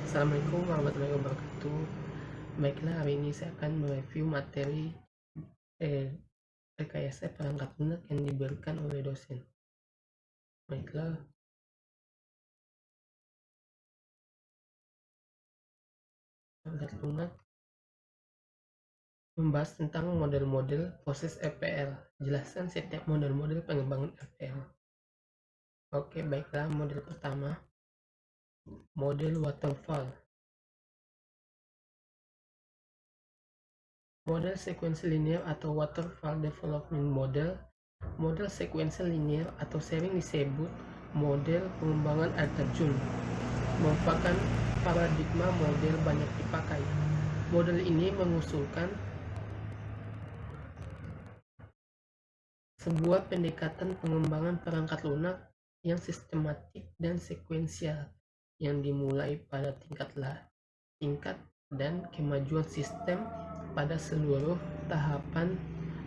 Assalamualaikum warahmatullahi wabarakatuh. Baiklah, hari ini saya akan mereview materi rekayasa perangkat lunak yang diberikan oleh dosen. Baiklah, perangkat lunak membahas tentang model-model proses FPL. Jelaskan setiap model-model pengembangan FPL. Oke, baiklah, model pertama, model waterfall. Model sekuensi linear atau waterfall development model. Model sekuensi linear atau sering disebut model pengembangan air terjun merupakan paradigma model banyak dipakai. Model ini mengusulkan sebuah pendekatan pengembangan perangkat lunak yang sistematik dan sekuensial yang dimulai pada tingkat dan kemajuan sistem pada seluruh tahapan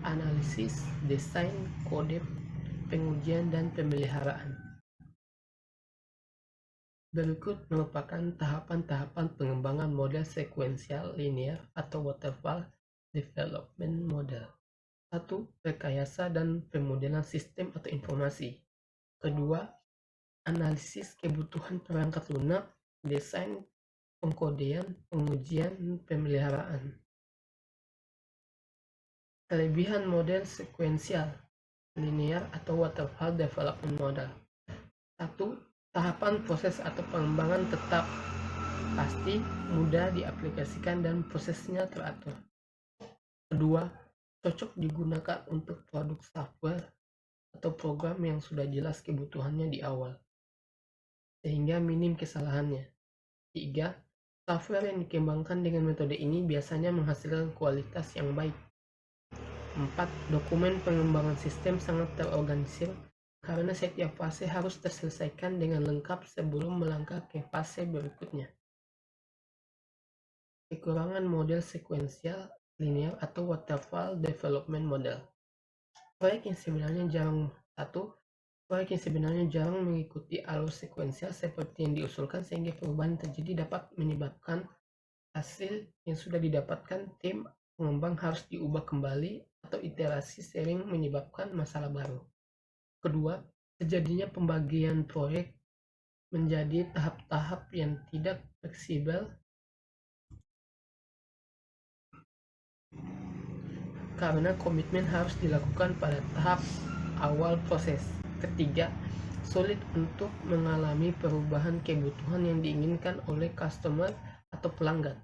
analisis, desain, kode, pengujian, dan pemeliharaan. Berikut merupakan tahapan-tahapan pengembangan model sekuensial linear atau waterfall development model. 1. Rekayasa dan pemodelan sistem atau informasi. Kedua, analisis kebutuhan perangkat lunak, desain, pengkodean, pengujian, pemeliharaan. Kelebihan model sekuensial linear atau waterfall development model. 1. Tahapan proses atau pengembangan tetap pasti, mudah diaplikasikan, dan prosesnya teratur. Kedua, cocok digunakan untuk produk software atau program yang sudah jelas kebutuhannya di awal, sehingga minim kesalahannya. 3. Software yang dikembangkan dengan metode ini biasanya menghasilkan kualitas yang baik. 4. Dokumen pengembangan sistem sangat terorganisir karena setiap fase harus terselesaikan dengan lengkap sebelum melangkah ke fase berikutnya. Kekurangan model sekuensial linear atau waterfall development model. Proyek yang sebenarnya jarang mengikuti alur sekuensial seperti yang diusulkan, sehingga perubahan terjadi dapat menyebabkan hasil yang sudah didapatkan tim pengembang harus diubah kembali, atau iterasi sering menyebabkan masalah baru. Kedua, terjadinya pembagian proyek menjadi tahap-tahap yang tidak fleksibel karena komitmen harus dilakukan pada tahap awal proses. Ketiga, sulit untuk mengalami perubahan kebutuhan yang diinginkan oleh customer atau pelanggan.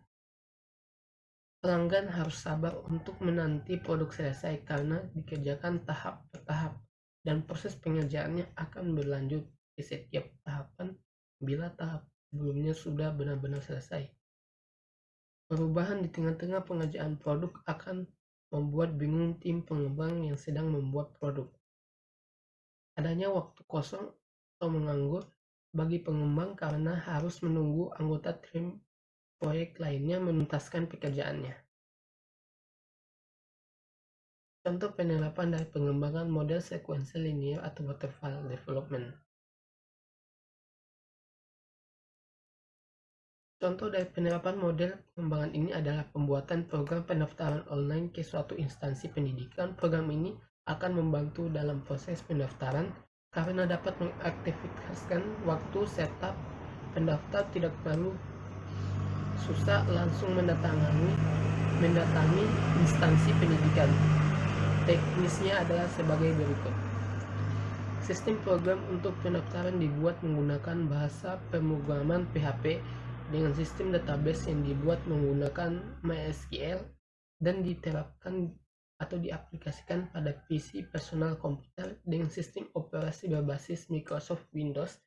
Pelanggan harus sabar untuk menanti produk selesai karena dikerjakan tahap per tahap, dan proses pengerjaannya akan berlanjut di setiap tahapan bila tahap sebelumnya sudah benar-benar selesai. Perubahan di tengah-tengah pengerjaan produk akan membuat bingung tim pengembang yang sedang membuat produk. Adanya waktu kosong atau menganggur bagi pengembang karena harus menunggu anggota tim proyek lainnya menuntaskan pekerjaannya. Contoh penerapan dari pengembangan model sekuensi linear atau waterfall development. Contoh dari penerapan model pengembangan ini adalah pembuatan program pendaftaran online ke suatu instansi pendidikan. Program ini akan membantu dalam proses pendaftaran karena dapat mengaktifkan waktu setup. Pendaftar tidak perlu susah langsung mendatangi instansi pendidikan. Teknisnya adalah sebagai berikut. Sistem program untuk pendaftaran dibuat menggunakan bahasa pemrograman PHP dengan sistem database yang dibuat menggunakan MySQL dan diterapkan atau diaplikasikan pada PC personal komputer dengan sistem operasi berbasis Microsoft Windows,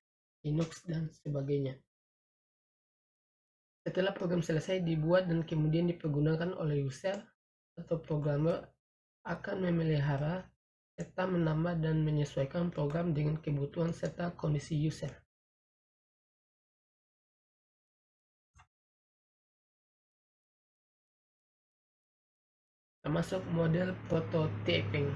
Linux, dan sebagainya. Setelah program selesai dibuat dan kemudian dipergunakan oleh user atau programmer, akan memelihara serta menambah dan menyesuaikan program dengan kebutuhan serta kondisi user. Termasuk model prototyping.